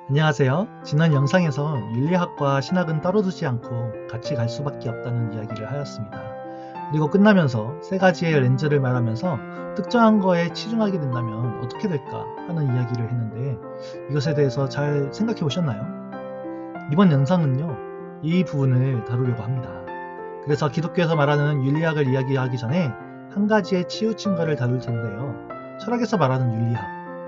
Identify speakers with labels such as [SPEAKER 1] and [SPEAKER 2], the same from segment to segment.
[SPEAKER 1] 안녕하세요. 지난 영상에서 윤리학과 신학은 따로 두지 않고 같이 갈 수밖에 없다는 이야기를 하였습니다. 그리고 끝나면서 세 가지의 렌즈를 말하면서 특정한 거에 치중하게 된다면 어떻게 될까 하는 이야기를 했는데 이것에 대해서 잘 생각해 보셨나요? 이번 영상은요, 이 부분을 다루려고 합니다. 그래서 기독교에서 말하는 윤리학을 이야기하기 전에 한 가지의 치우친 거를 다룰 텐데요. 철학에서 말하는 윤리학,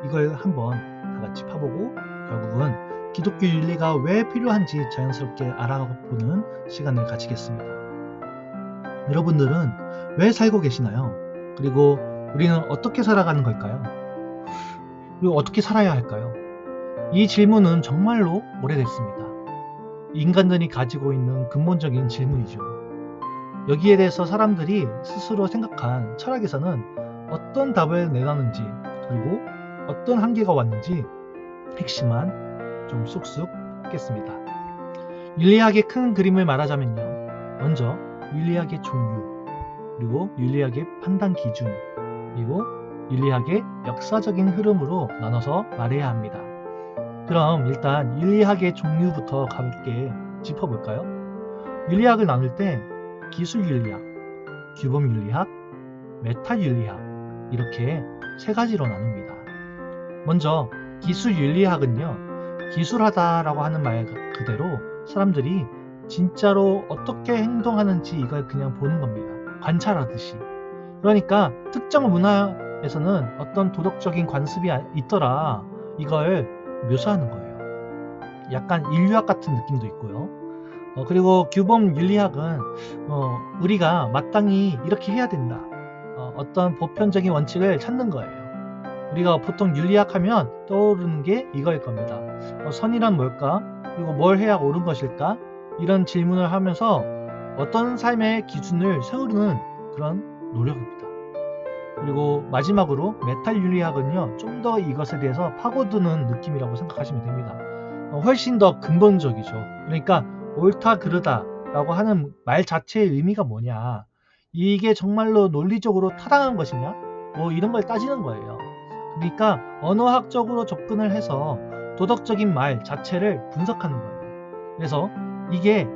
[SPEAKER 1] 이걸 한번 다 같이 파보고 결국은 기독교 윤리가 왜 필요한지 자연스럽게 알아보는 시간을 가지겠습니다. 여러분들은 왜 살고 계시나요? 그리고 우리는 어떻게 살아가는 걸까요? 그리고 어떻게 살아야 할까요? 이 질문은 정말로 오래됐습니다. 인간들이 가지고 있는 근본적인 질문이죠. 여기에 대해서 사람들이 스스로 생각한 철학에서는 어떤 답을 내놨는지 그리고 어떤 한계가 왔는지 핵심만 좀 쑥쑥 뽑겠습니다. 윤리학의 큰 그림을 말하자면요. 먼저 윤리학의 종류, 그리고 윤리학의 판단 기준, 그리고 윤리학의 역사적인 흐름으로 나눠서 말해야 합니다. 그럼 일단 윤리학의 종류부터 가볍게 짚어볼까요? 윤리학을 나눌 때 기술윤리학, 규범윤리학, 메타윤리학 이렇게 세 가지로 나눕니다. 먼저 기술윤리학은요, 기술하다라고 하는 말 그대로 사람들이 진짜로 어떻게 행동하는지 이걸 그냥 보는 겁니다. 관찰하듯이. 그러니까 특정 문화에서는 어떤 도덕적인 관습이 있더라, 이걸 묘사하는 거예요. 약간 인류학 같은 느낌도 있고요. 그리고 규범윤리학은 우리가 마땅히 이렇게 해야 된다, 어떤 보편적인 원칙을 찾는 거예요. 우리가 보통 윤리학 하면 떠오르는 게 이거일 겁니다. 선이란 뭘까? 그리고 뭘 해야 옳은 것일까? 이런 질문을 하면서 어떤 삶의 기준을 세우는 그런 노력입니다. 그리고 마지막으로 메타윤리학은요, 좀 더 이것에 대해서 파고드는 느낌이라고 생각하시면 됩니다. 훨씬 더 근본적이죠. 그러니까 옳다 그르다 라고 하는 말 자체의 의미가 뭐냐, 이게 정말로 논리적으로 타당한 것이냐, 뭐 이런 걸 따지는 거예요. 그러니까 언어학적으로 접근을 해서 도덕적인 말 자체를 분석하는 거예요. 그래서 이게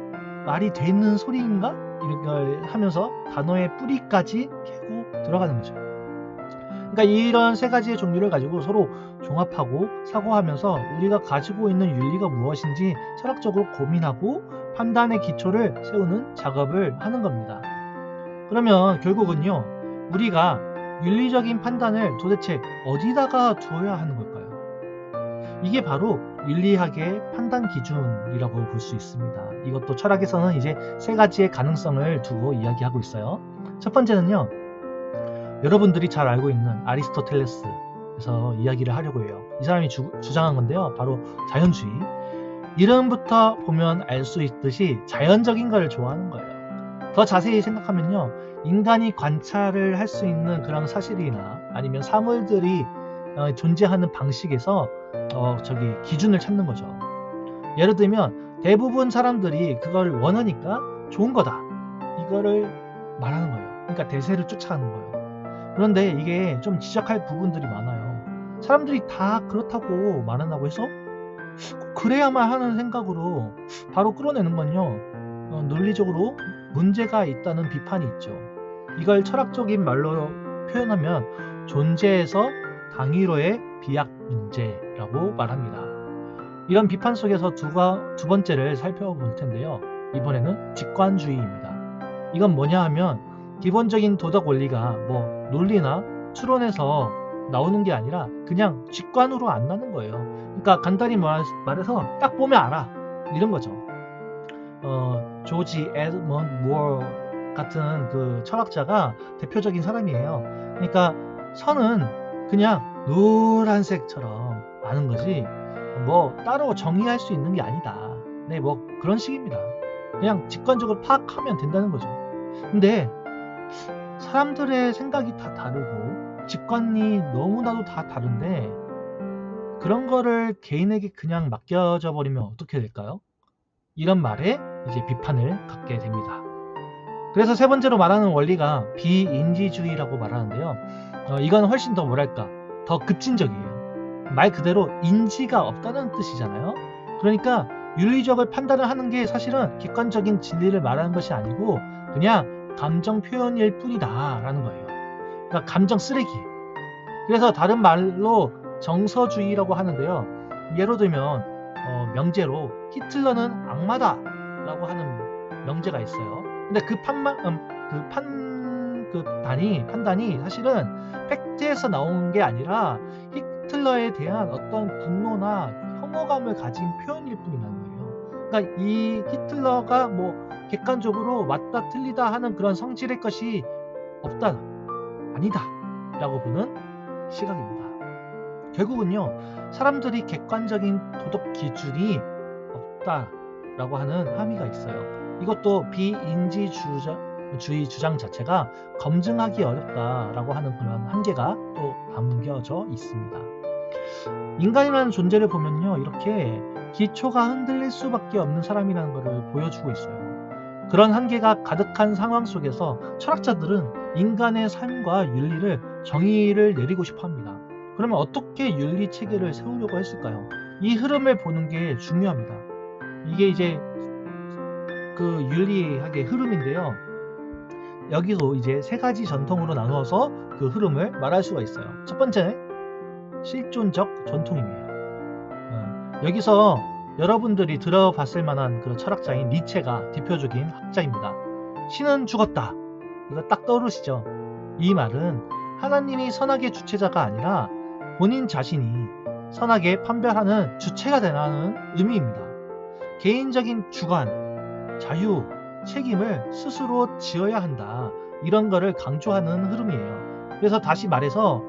[SPEAKER 1] 말이 되는 소리인가? 이런 걸 하면서 단어의 뿌리까지 캐고 들어가는 거죠. 그러니까 이런 세 가지의 종류를 가지고 서로 종합하고 사고하면서 우리가 가지고 있는 윤리가 무엇인지 철학적으로 고민하고 판단의 기초를 세우는 작업을 하는 겁니다. 그러면 결국은요, 우리가 윤리적인 판단을 도대체 어디다가 두어야 하는 걸까요? 이게 바로 윤리학의 판단 기준이라고 볼 수 있습니다. 이것도 철학에서는 이제 세 가지의 가능성을 두고 이야기하고 있어요. 첫 번째는요, 여러분들이 잘 알고 있는 아리스토텔레스에서 이야기를 하려고 해요. 이 사람이 주장한 건데요, 바로 자연주의. 이름부터 보면 알 수 있듯이 자연적인 걸 좋아하는 거예요. 더 자세히 생각하면요, 인간이 관찰을 할 수 있는 그런 사실이나 아니면 사물들이 존재하는 방식에서 기준을 찾는 거죠. 예를 들면 대부분 사람들이 그걸 원하니까 좋은 거다, 이거를 말하는 거예요. 그러니까 대세를 쫓아가는 거예요. 그런데 이게 좀 지적할 부분들이 많아요. 사람들이 다 그렇다고 말한다고 해서 그래야만 하는 생각으로 바로 끌어내는 건요, 논리적으로 문제가 있다는 비판이 있죠. 이걸 철학적인 말로 표현하면 존재에서 당위로의 비약 문제라고 말합니다. 이런 비판 속에서 두 번째를 살펴볼 텐데요. 이번에는 직관주의입니다. 이건 뭐냐 하면 기본적인 도덕 원리가 뭐 논리나 추론에서 나오는 게 아니라 그냥 직관으로 안 나는 거예요. 그러니까 간단히 말해서 딱 보면 알아, 이런 거죠. 조지 에드먼드 무어 같은 그 철학자가 대표적인 사람이에요. 그러니까 선은 그냥 노란색처럼 아는 거지 뭐 따로 정의할 수 있는 게 아니다. 네, 뭐 그런 식입니다. 그냥 직관적으로 파악하면 된다는 거죠. 근데 사람들의 생각이 다 다르고 직관이 너무나도 다 다른데 그런 거를 개인에게 그냥 맡겨져 버리면 어떻게 될까요? 이런 말에 이제 비판을 갖게 됩니다. 그래서 세 번째로 말하는 원리가 비인지주의라고 말하는데요. 이건 훨씬 더 뭐랄까, 더 급진적이에요. 말 그대로 인지가 없다는 뜻이잖아요. 그러니까 윤리적을 판단을 하는 게 사실은 객관적인 진리를 말하는 것이 아니고 그냥 감정 표현일 뿐이다 라는 거예요. 그러니까 감정 쓰레기. 그래서 다른 말로 정서주의라고 하는데요. 예로 들면 명제로 히틀러는 악마다 라고 하는 명제가 있어요. 근데 그 판단이 사실은 팩트에서 나온 게 아니라 히틀러에 대한 어떤 분노나 혐오감을 가진 표현일 뿐이라는 거예요. 그러니까 이 히틀러가 뭐 객관적으로 맞다 틀리다 하는 그런 성질의 것이 없다, 아니다 라고 보는 시각입니다. 결국은요, 사람들이 객관적인 도덕 기준이 없다라고 하는 함의가 있어요. 이것도 비인지주의 주장 자체가 검증하기 어렵다라고 하는 그런 한계가 또 담겨져 있습니다. 인간이라는 존재를 보면요, 이렇게 기초가 흔들릴 수밖에 없는 사람이라는 것을 보여주고 있어요. 그런 한계가 가득한 상황 속에서 철학자들은 인간의 삶과 윤리를 정의를 내리고 싶어 합니다. 그러면 어떻게 윤리 체계를 세우려고 했을까요? 이 흐름을 보는 게 중요합니다. 이게 이제 그 윤리학의 흐름인데요. 여기도 이제 세 가지 전통으로 나누어서 그 흐름을 말할 수가 있어요. 첫 번째는 실존적 전통이에요. 여기서 여러분들이 들어봤을 만한 그 철학자인 니체가 대표적인 학자입니다. 신은 죽었다. 이거 딱 떠오르시죠? 이 말은 하나님이 선악의 주체자가 아니라 본인 자신이 선악에 판별하는 주체가 되라는 의미입니다. 개인적인 주관, 자유, 책임을 스스로 지어야 한다. 이런 거를 강조하는 흐름이에요. 그래서 다시 말해서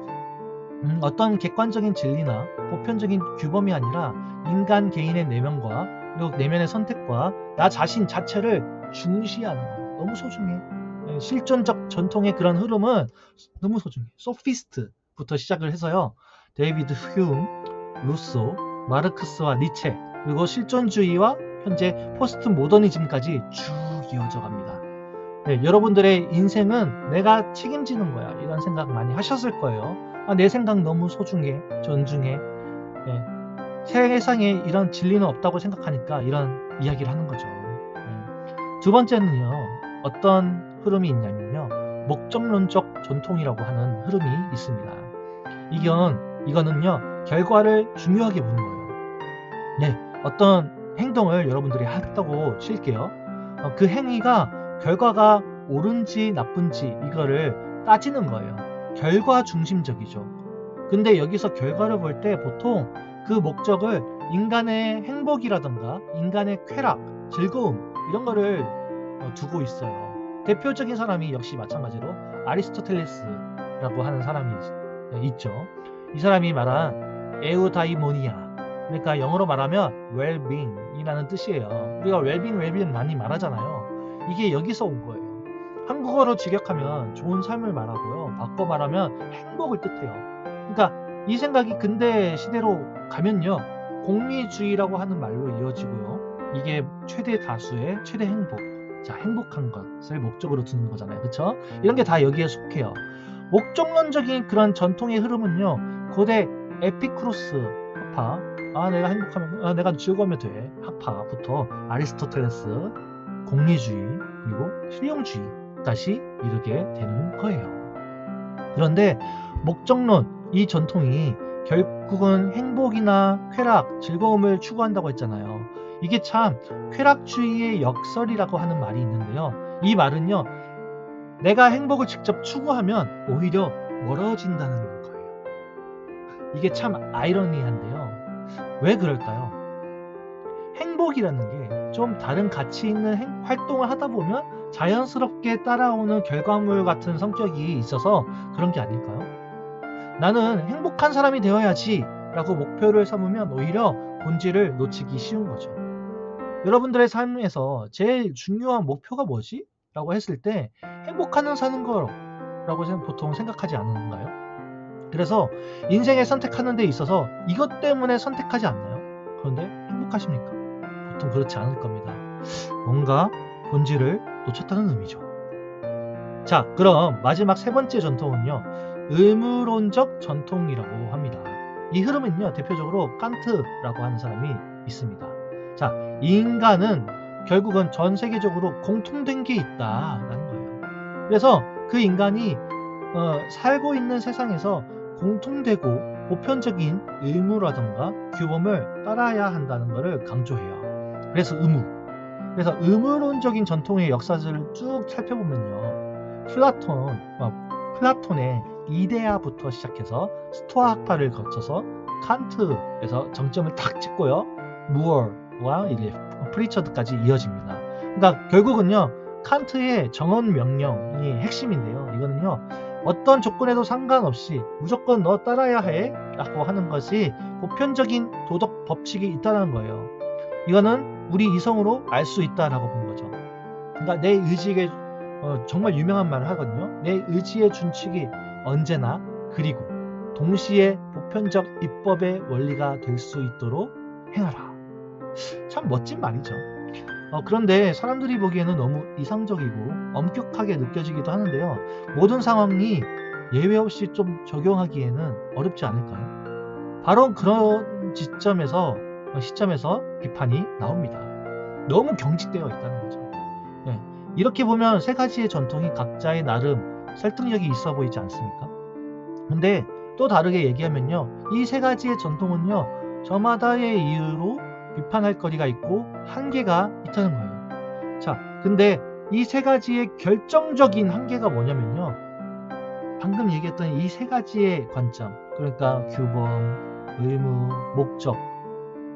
[SPEAKER 1] 어떤 객관적인 진리나 보편적인 규범이 아니라 인간 개인의 내면과 그리고 내면의 선택과 나 자신 자체를 중시하는 거예요. 너무 소중해. 실존적 전통의 그런 흐름은 너무 소중해. 소피스트부터 시작을 해서요. 데이비드 휴me, 루소, 마르크스와 니체, 그리고 실존주의와 현재 포스트 모더니즘까지 쭉 이어져 갑니다. 네, 여러분들의 인생은 내가 책임지는 거야. 이런 생각 많이 하셨을 거예요. 내 생각 너무 소중해, 존중해. 네, 세상에 이런 진리는 없다고 생각하니까 이런 이야기를 하는 거죠. 네. 두 번째는요, 어떤 흐름이 있냐면요, 목적론적 전통이라고 하는 흐름이 있습니다. 이거는요, 결과를 중요하게 보는 거예요. 네, 어떤 행동을 여러분들이 했다고 칠게요. 그 행위가 결과가 옳은지 나쁜지 이거를 따지는 거예요. 결과 중심적이죠. 근데 여기서 결과를 볼 때 보통 그 목적을 인간의 행복이라던가 인간의 쾌락, 즐거움 이런 거를 두고 있어요. 대표적인 사람이 역시 마찬가지로 아리스토텔레스라고 하는 사람이 있죠. 이 사람이 말한 에우다이모니아, 그러니까 영어로 말하면 well-being이라는 뜻이에요. 우리가 well-being 많이 말하잖아요. 이게 여기서 온 거예요. 한국어로 직역하면 좋은 삶을 말하고요. 바꿔 말하면 행복을 뜻해요. 그러니까 이 생각이 근대 시대로 가면요, 공리주의라고 하는 말로 이어지고요. 이게 최대 다수의 최대 행복, 자, 행복한 것을 목적으로 두는 거잖아요. 그렇죠? 이런 게 다 여기에 속해요. 목적론적인 그런 전통의 흐름은요, 고대 에피쿠로스 학파, 내가 행복하면, 내가 즐거우면 돼, 학파부터 아리스토텔레스, 공리주의, 그리고 실용주의까지 이르게 되는 거예요. 그런데 목적론, 이 전통이 결국은 행복이나 쾌락, 즐거움을 추구한다고 했잖아요. 이게 참 쾌락주의의 역설이라고 하는 말이 있는데요. 이 말은요, 내가 행복을 직접 추구하면 오히려 멀어진다는 거예요. 이게 참 아이러니한데요. 왜 그럴까요? 행복이라는 게 좀 다른 가치 있는 활동을 하다 보면 자연스럽게 따라오는 결과물 같은 성격이 있어서 그런 게 아닐까요? 나는 행복한 사람이 되어야지 라고 목표를 삼으면 오히려 본질을 놓치기 쉬운 거죠. 여러분들의 삶에서 제일 중요한 목표가 뭐지? 라고 했을 때 행복하는 사는 거라고 보통 생각하지 않는가요? 그래서 인생을 선택하는 데 있어서 이것 때문에 선택하지 않나요? 그런데 행복하십니까? 보통 그렇지 않을 겁니다. 뭔가 본질을 놓쳤다는 의미죠. 자, 그럼 마지막 세 번째 전통은요, 의무론적 전통이라고 합니다. 이 흐름은요, 대표적으로 칸트라고 하는 사람이 있습니다. 자, 인간은 결국은 전 세계적으로 공통된 게 있다라는 거예요. 그래서 그 인간이 살고 있는 세상에서 공통되고 보편적인 의무라던가 규범을 따라야 한다는 것을 강조해요. 그래서 의무. 그래서 의무론적인 전통의 역사를 쭉 살펴보면요, 플라톤의 이데아부터 시작해서 스토아 학파를 거쳐서 칸트에서 정점을 탁 찍고요, 무어와 이제 프리처드까지 이어집니다. 그러니까 결국은요, 칸트의 정언 명령이 핵심인데요, 이거는요, 어떤 조건에도 상관없이 무조건 너 따라야 해 라고 하는 것이 보편적인 도덕 법칙이 있다는 거예요. 이거는 우리 이성으로 알 수 있다라고 본 거죠. 그러니까 내 의지에 정말 유명한 말을 하거든요. 내 의지의 준칙이 언제나 그리고 동시에 보편적 입법의 원리가 될 수 있도록 행하라. 참 멋진 말이죠. 그런데 사람들이 보기에는 너무 이상적이고 엄격하게 느껴지기도 하는데요. 모든 상황이 예외 없이 좀 적용하기에는 어렵지 않을까요? 바로 그런 시점에서 비판이 나옵니다. 너무 경직되어 있다는 거죠. 네. 이렇게 보면 세 가지의 전통이 각자의 나름 설득력이 있어 보이지 않습니까? 근데 또 다르게 얘기하면요, 이 세 가지의 전통은요, 저마다의 이유로 비판할 거리가 있고 한계가 있다는 거예요. 자, 근데 이 세 가지의 결정적인 한계가 뭐냐면요, 방금 얘기했던 이 세 가지의 관점, 그러니까 규범, 의무, 목적,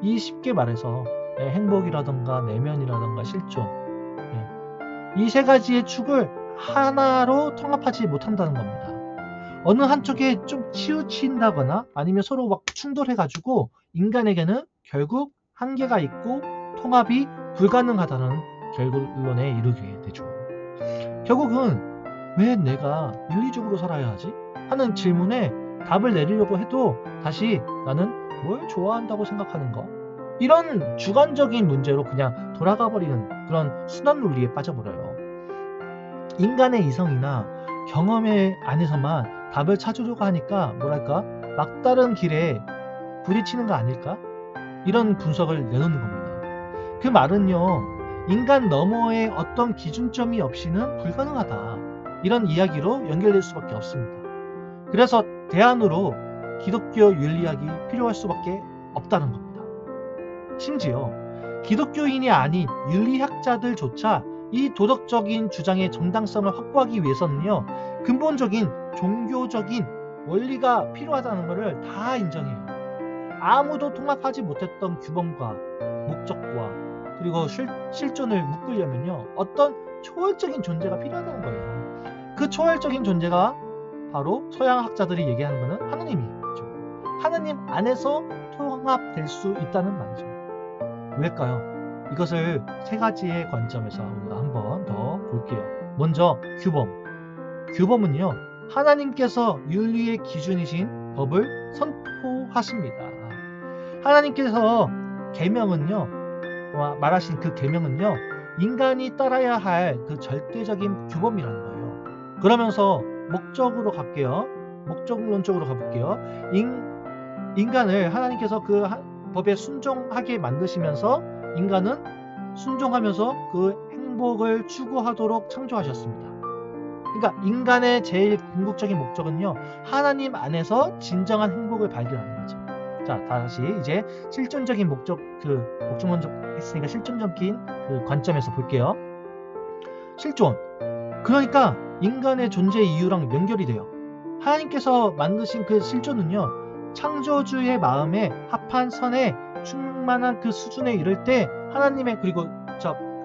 [SPEAKER 1] 이 쉽게 말해서 행복이라던가 내면이라던가 실존, 이 세 가지의 축을 하나로 통합하지 못한다는 겁니다. 어느 한쪽에 좀 치우친다거나 아니면 서로 막 충돌해가지고 인간에게는 결국 한계가 있고 통합이 불가능하다는 결론에 이르게 되죠. 결국은 왜 내가 윤리적으로 살아야 하지? 하는 질문에 답을 내리려고 해도 다시 나는 뭘 좋아한다고 생각하는가? 이런 주관적인 문제로 그냥 돌아가 버리는 그런 순환 논리에 빠져버려요. 인간의 이성이나 경험의 안에서만 답을 찾으려고 하니까 뭐랄까, 막다른 길에 부딪히는 거 아닐까? 이런 분석을 내놓는 겁니다. 그 말은요, 인간 너머의 어떤 기준점이 없이는 불가능하다, 이런 이야기로 연결될 수밖에 없습니다. 그래서 대안으로 기독교 윤리학이 필요할 수밖에 없다는 겁니다. 심지어 기독교인이 아닌 윤리학자들조차 이 도덕적인 주장의 정당성을 확보하기 위해서는요, 근본적인 종교적인 원리가 필요하다는 것을 다 인정해요. 아무도 통합하지 못했던 규범과 목적과 그리고 실존을 묶으려면요, 어떤 초월적인 존재가 필요하다는 거예요. 그 초월적인 존재가 바로 서양 학자들이 얘기하는 것은 하느님이죠. 하느님 안에서 통합될 수 있다는 말이죠. 왜일까요? 이것을 세 가지의 관점에서 우리가 한번 더 볼게요. 먼저 규범. 규범은요, 하나님께서 윤리의 기준이신 법을 선포하십니다. 하나님께서 계명은요, 말하신 그 계명은요, 인간이 따라야 할 그 절대적인 규범이라는 거예요. 그러면서 목적으로 갈게요. 목적론적으로 가볼게요. 인간을 하나님께서 그 법에 순종하게 만드시면서 인간은 순종하면서 그 행복을 추구하도록 창조하셨습니다. 그러니까 인간의 제일 궁극적인 목적은요, 하나님 안에서 진정한 행복을 발견하는 거죠. 자, 다시 이제 실존적인 목적 먼저 했으니까 실존적인 그 관점에서 볼게요. 실존. 그러니까 인간의 존재 이유랑 연결이 돼요. 하나님께서 만드신 그 실존은요, 창조주의 마음에 합한 선에 충만한 그 수준에 이를 때 하나님의, 그리고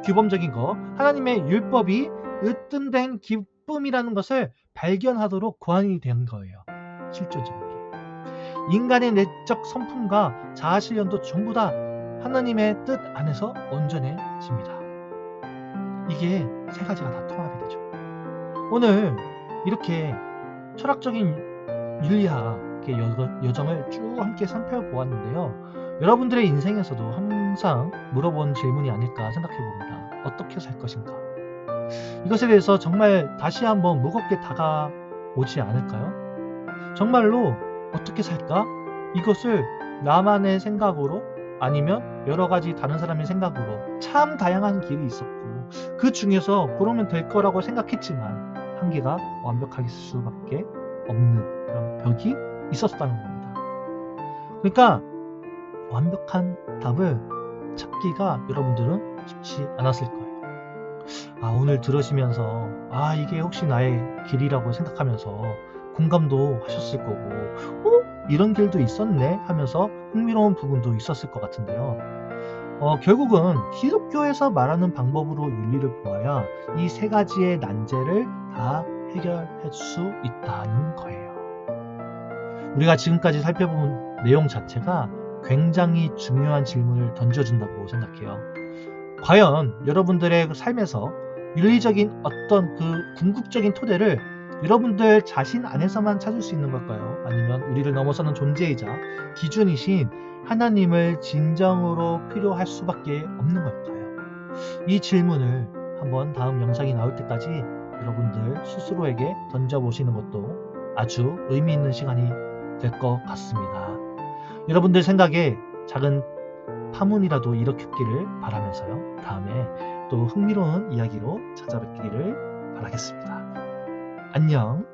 [SPEAKER 1] 규범적인 거, 하나님의 율법이 으뜸된 기쁨이라는 것을 발견하도록 고안이 된 거예요. 실존적인 게. 인간의 내적 성품과 자아실현도 전부 다 하나님의 뜻 안에서 온전해집니다. 이게 세 가지가 다 통합이 되죠. 오늘 이렇게 철학적인 윤리학의 여정을 쭉 함께 살펴보았는데요. 여러분들의 인생에서도 항상 물어본 질문이 아닐까 생각해 봅니다. 어떻게 살 것인가? 이것에 대해서 정말 다시 한번 무겁게 다가오지 않을까요? 정말로 어떻게 살까? 이것을 나만의 생각으로 아니면 여러 가지 다른 사람의 생각으로 참 다양한 길이 있었고 그 중에서 그러면 될 거라고 생각했지만 한계가 완벽할 수밖에 없는 그런 벽이 있었다는 겁니다. 그러니까 완벽한 답을 찾기가 여러분들은 쉽지 않았을 거예요. 오늘 들으시면서 이게 혹시 나의 길이라고 생각하면서 공감도 하셨을 거고 이런 길도 있었네 하면서 흥미로운 부분도 있었을 것 같은데요. 결국은 기독교에서 말하는 방법으로 윤리를 보아야 이 세 가지의 난제를 다 해결할 수 있다는 거예요. 우리가 지금까지 살펴본 내용 자체가 굉장히 중요한 질문을 던져준다고 생각해요. 과연 여러분들의 삶에서 윤리적인 어떤 그 궁극적인 토대를 여러분들 자신 안에서만 찾을 수 있는 걸까요? 아니면 우리를 넘어서는 존재이자 기준이신 하나님을 진정으로 필요할 수밖에 없는 걸까요? 이 질문을 한번 다음 영상이 나올 때까지 여러분들 스스로에게 던져보시는 것도 아주 의미 있는 시간이 될 것 같습니다. 여러분들 생각에 작은 파문이라도 일으켰기를 바라면서요. 다음에 또 흥미로운 이야기로 찾아뵙기를 바라겠습니다. 안녕.